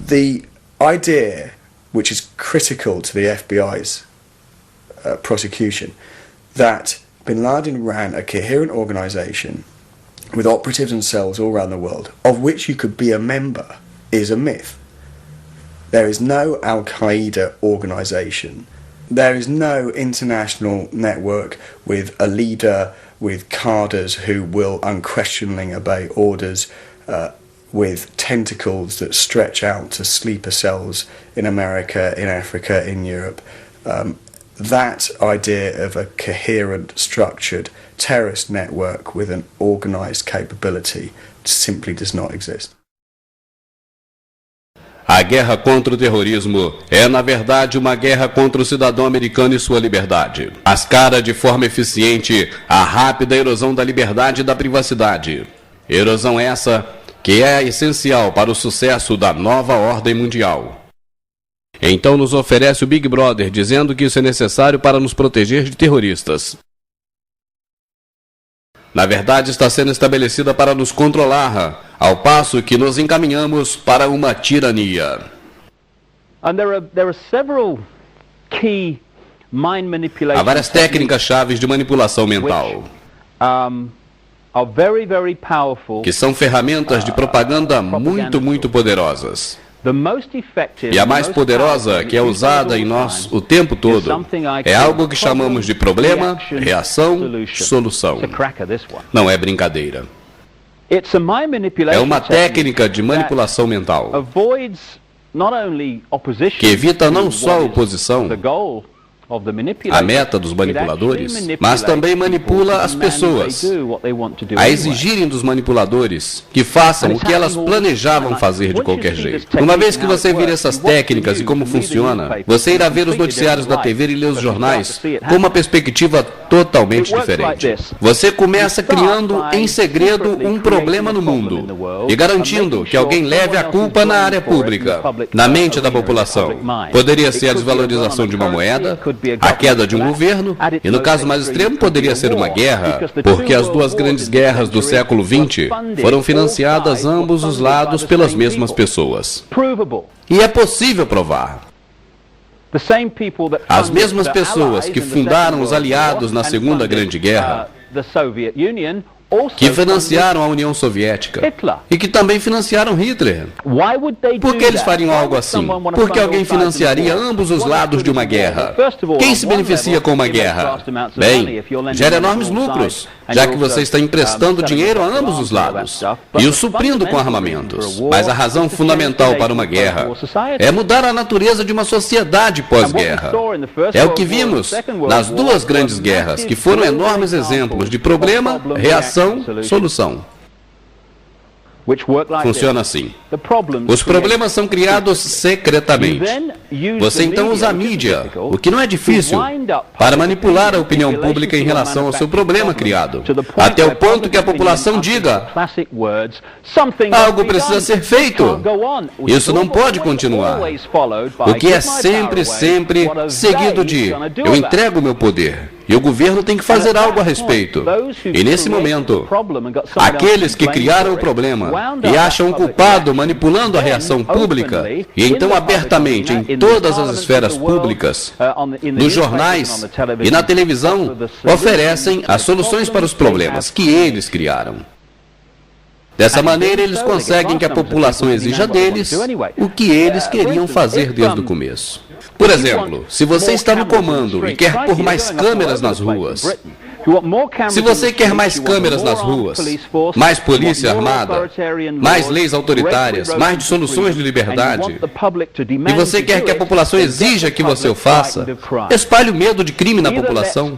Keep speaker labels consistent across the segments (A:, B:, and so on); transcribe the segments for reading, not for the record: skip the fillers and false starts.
A: The idea, which is critical to the FBI's prosecution, that Bin Laden ran a coherent organisation with operatives and cells all around the world, of which you could be a member, is a myth. There is no Al-Qaeda organisation. There is no international network with a leader, with cadres who will unquestioningly obey orders, with tentacles that stretch out to sleeper cells in America, in Africa, in Europe. That idea of a coherent, structured terrorist network with an organised capability simply does not exist.
B: A guerra contra o terrorismo é, na verdade, uma guerra contra o cidadão americano e sua liberdade. Mascara de forma eficiente a rápida erosão da liberdade e da privacidade. Erosão essa que é essencial para o sucesso da nova ordem mundial. Então nos oferece o Big Brother, dizendo que isso é necessário para nos proteger de terroristas. Na verdade, está sendo estabelecida para nos controlar, ao passo que nos encaminhamos para uma tirania. Há várias técnicas chaves de manipulação mental, que são ferramentas de propaganda muito poderosas. E a mais poderosa, que é usada em nós o tempo todo, é algo que chamamos de problema, reação, solução. Não é brincadeira. É uma técnica de manipulação mental que evita não só a oposição, a meta dos manipuladores, mas também manipula as pessoas a exigirem dos manipuladores que façam o que elas planejavam fazer de qualquer jeito. Uma vez que você vir essas técnicas e como funciona, você irá ver os noticiários da TV e ler os jornais com uma perspectiva totalmente diferente. Você começa criando em segredo um problema no mundo e garantindo que alguém leve a culpa na área pública, na mente da população. Poderia ser a desvalorização de uma moeda, a queda de um governo, e no caso mais extremo poderia ser uma guerra, porque as duas grandes guerras do século XX foram financiadas ambos os lados pelas mesmas pessoas. E é possível provar. As mesmas pessoas que fundaram os aliados na Segunda Grande Guerra, que financiaram a União Soviética e que também financiaram Hitler. Por que eles fariam algo assim? Porque alguém financiaria ambos os lados de uma guerra. Quem se beneficia com uma guerra? Bem, gera enormes lucros, já que você está emprestando dinheiro a ambos os lados e o suprindo com armamentos. Mas a razão fundamental para uma guerra é mudar a natureza de uma sociedade pós-guerra. É o que vimos nas duas grandes guerras, que foram enormes exemplos de problema, reação, solução. Funciona assim. Os problemas são criados secretamente. Você então usa a mídia, o que não é difícil, para manipular a opinião pública em relação ao seu problema criado, até o ponto que a população diga: algo precisa ser feito. Isso não pode continuar. O que é sempre seguido de: eu entrego o meu poder. E o governo tem que fazer algo a respeito. E nesse momento, aqueles que criaram o problema e acham o culpado manipulando a reação pública, e então abertamente em todas as esferas públicas, nos jornais e na televisão, oferecem as soluções para os problemas que eles criaram. Dessa maneira, eles conseguem que a população exija deles o que eles queriam fazer desde o começo. Por exemplo, se você está no comando e quer pôr mais câmeras nas ruas, se você quer mais câmeras nas ruas, mais polícia armada, mais leis autoritárias, mais dissoluções de liberdade, e você quer que a população exija que você o faça, espalhe o medo de crime na população,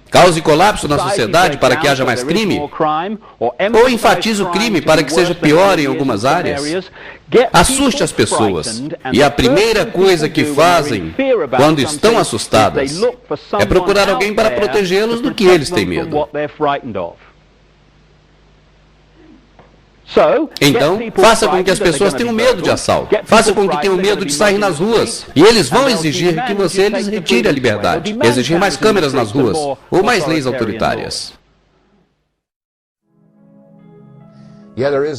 B: cause colapso na sociedade para que haja mais crime, ou enfatize o crime para que seja pior em algumas áreas, assuste as pessoas, e a primeira coisa que fazem quando estão assustadas é procurar alguém para protegê-los do que eles têm medo. Então, faça com que as pessoas tenham medo de assalto. Faça com que tenham medo de sair nas ruas. E eles vão exigir que você lhes retire a liberdade. Exigir mais câmeras nas ruas, ou mais leis autoritárias.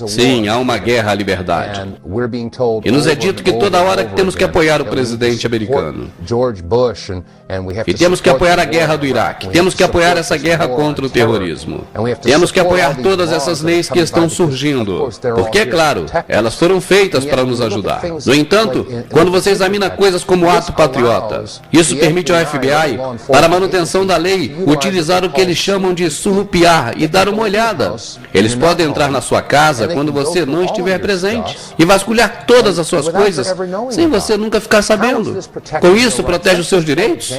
B: Sim, há uma guerra à liberdade. E nos é dito que toda hora temos que apoiar o presidente americano. E temos que apoiar a guerra do Iraque. Temos que apoiar essa guerra contra o terrorismo. Temos que apoiar todas essas leis que estão surgindo. Porque, é claro, elas foram feitas para nos ajudar. No entanto, quando você examina coisas como o ato patriota, isso permite ao FBI, para a manutenção da lei, utilizar o que eles chamam de surrupiar e dar uma olhada. Eles podem entrar na sua casa quando você não estiver presente e vasculhar todas as suas coisas sem você nunca ficar sabendo. Com isso, protege os seus direitos?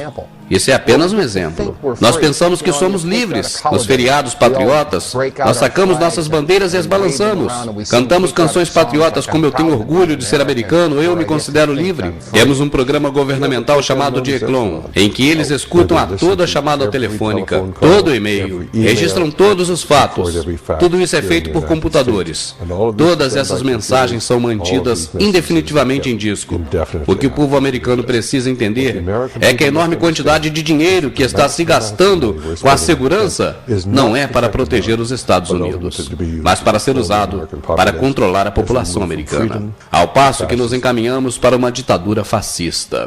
B: Isso é apenas um exemplo. Nós pensamos que somos livres. Nos feriados patriotas, nós sacamos nossas bandeiras e as balançamos. Cantamos canções patriotas como Eu Tenho Orgulho de Ser Americano, Eu Me Considero Livre. Temos um programa governamental chamado de Eclon, em que eles escutam a toda a chamada telefônica, todo o e-mail, registram todos os fatos. Tudo isso é feito por computadores. Todas essas mensagens são mantidas indefinitivamente em disco. O que o povo americano precisa entender é que a enorme quantidade de dinheiro que está se gastando com a segurança não é para proteger os Estados Unidos, mas para ser usado para controlar a população americana, ao passo que nos encaminhamos para uma ditadura fascista.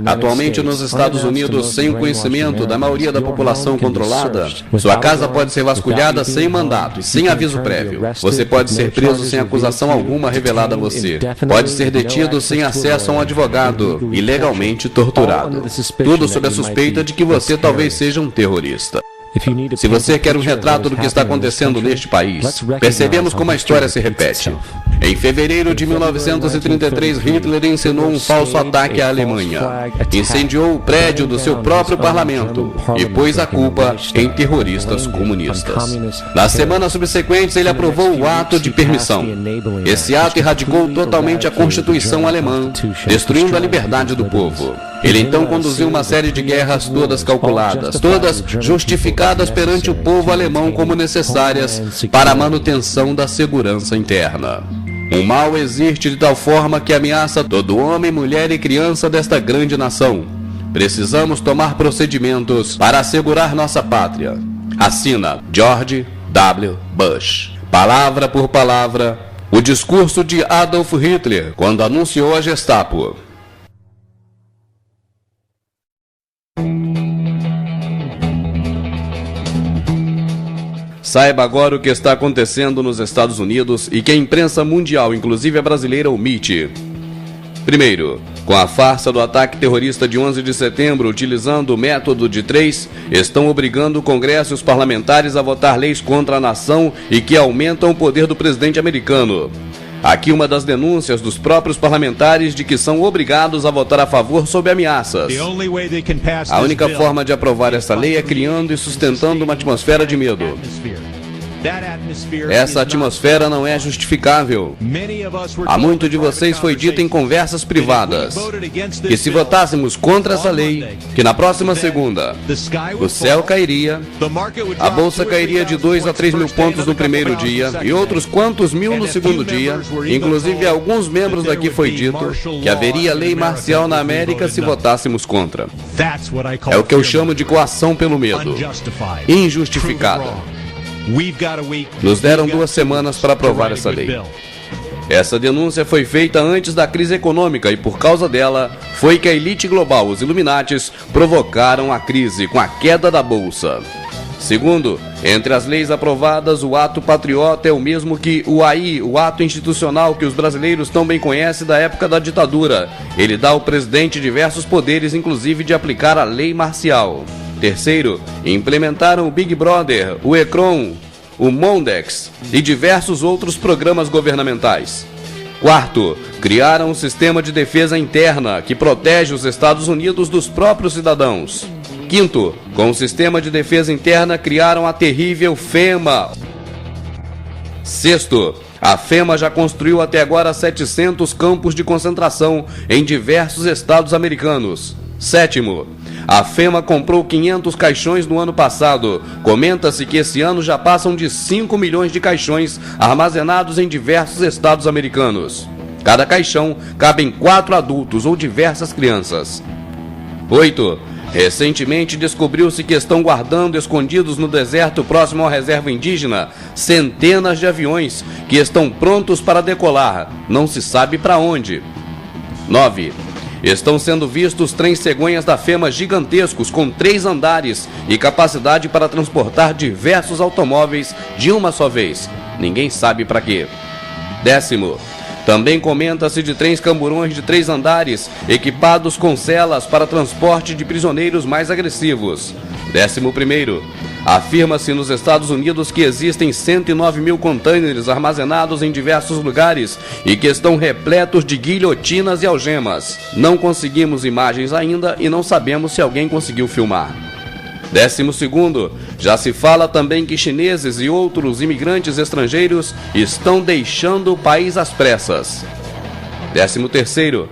B: Atualmente nos Estados Unidos, sem o conhecimento da maioria da população controlada, sua casa pode ser vasculhada sem mandato e sem aviso prévio. Você pode ser preso sem acusação alguma revelada a você. Pode ser detido sem acesso a um advogado e legalmente torturado. Tudo sob a suspeita de que você talvez seja um terrorista. Se você quer um retrato do que está acontecendo neste país, percebemos como a história se repete. Em fevereiro de 1933, Hitler encenou um falso ataque à Alemanha, incendiou o prédio do seu próprio parlamento e pôs a culpa em terroristas comunistas. Nas semanas subsequentes, ele aprovou o ato de permissão. Esse ato erradicou totalmente a Constituição alemã, destruindo a liberdade do povo. Ele então conduziu uma série de guerras todas calculadas, todas justificadas perante o povo alemão como necessárias para a manutenção da segurança interna. O mal existe de tal forma que ameaça todo homem, mulher e criança desta grande nação. Precisamos tomar procedimentos para assegurar nossa pátria. Assina George W. Bush. Palavra por palavra, o discurso de Adolf Hitler quando anunciou a Gestapo. Saiba agora o que está acontecendo nos Estados Unidos e que a imprensa mundial, inclusive a brasileira, omite. Primeiro, com a farsa do ataque terrorista de 11 de setembro, utilizando o método de 3, estão obrigando o Congresso e os parlamentares a votar leis contra a nação e que aumentam o poder do presidente americano. Aqui uma das denúncias dos próprios parlamentares de que são obrigados a votar a favor sob ameaças. A única forma de aprovar essa lei é criando e sustentando uma atmosfera de medo. Essa atmosfera não é justificável. A muito de vocês foi dito em conversas privadas que se votássemos contra essa lei, que na próxima segunda o céu cairia, a bolsa cairia de 2 a 3 mil pontos no primeiro dia e outros quantos mil no segundo dia. Inclusive alguns membros daqui foi dito que haveria lei marcial na América se votássemos contra. É o que eu chamo de coação pelo medo, injustificada. Nos deram 2 semanas para aprovar essa lei. Essa denúncia foi feita antes da crise econômica e por causa dela foi que a elite global, os Illuminatis, provocaram a crise com a queda da bolsa. Segundo, entre as leis aprovadas, o ato patriota é o mesmo que o AI, o ato institucional que os brasileiros tão bem conhecem da época da ditadura. Ele dá ao presidente diversos poderes, inclusive de aplicar a lei marcial. Terceiro, implementaram o Big Brother, o Ecron, o Mondex e diversos outros programas governamentais. Quarto, criaram um sistema de defesa interna que protege os Estados Unidos dos próprios cidadãos. Quinto, com o sistema de defesa interna criaram a terrível FEMA. Sexto, a FEMA já construiu até agora 700 campos de concentração em diversos estados americanos. Sétimo, a FEMA comprou 500 caixões no ano passado. Comenta-se que esse ano já passam de 5 milhões de caixões armazenados em diversos estados americanos. Cada caixão cabem 4 adultos ou diversas crianças. 8. Recentemente descobriu-se que estão guardando escondidos no deserto próximo à reserva indígena centenas de aviões que estão prontos para decolar, não se sabe para onde. 9. Estão sendo vistos trens cegonhas da FEMA gigantescos com 3 andares e capacidade para transportar diversos automóveis de uma só vez. Ninguém sabe para quê. 10. Também comenta-se de trens camburões de 3 andares, equipados com celas para transporte de prisioneiros mais agressivos. 11. Afirma-se nos Estados Unidos que existem 109 mil contêineres armazenados em diversos lugares e que estão repletos de guilhotinas e algemas. Não conseguimos imagens ainda e não sabemos se alguém conseguiu filmar. 12. Já se fala também que chineses e outros imigrantes estrangeiros estão deixando o país às pressas. 13.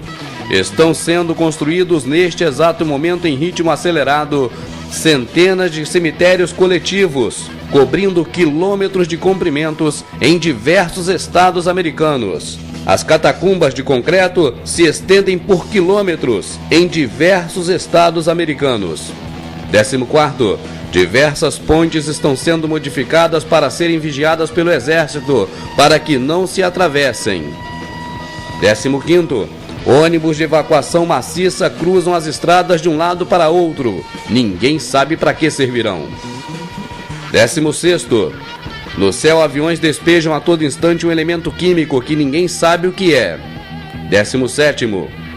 B: Estão sendo construídos neste exato momento em ritmo acelerado centenas de cemitérios coletivos, cobrindo quilômetros de comprimentos em diversos estados americanos. As catacumbas de concreto se estendem por quilômetros em diversos estados americanos. 14. Diversas pontes estão sendo modificadas para serem vigiadas pelo exército para que não se atravessem. 15. Ônibus de evacuação maciça cruzam as estradas de um lado para outro. Ninguém sabe para que servirão. 16. No céu, aviões despejam a todo instante um elemento químico que ninguém sabe o que é. 17.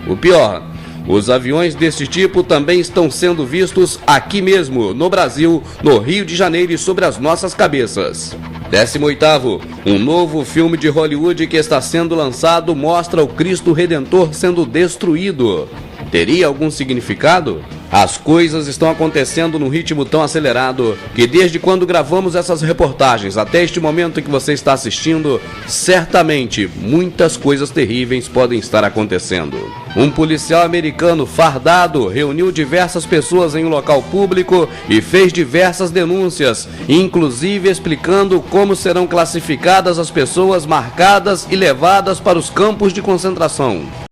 B: O pior, os aviões desse tipo também estão sendo vistos aqui mesmo, no Brasil, no Rio de Janeiro e sobre as nossas cabeças. 18. Um novo filme de Hollywood que está sendo lançado mostra o Cristo Redentor sendo destruído. Teria algum significado? As coisas estão acontecendo num ritmo tão acelerado que desde quando gravamos essas reportagens até este momento em que você está assistindo, certamente muitas coisas terríveis podem estar acontecendo. Um policial americano fardado reuniu diversas pessoas em um local público e fez diversas denúncias, inclusive explicando como serão classificadas as pessoas marcadas e levadas para os campos de concentração.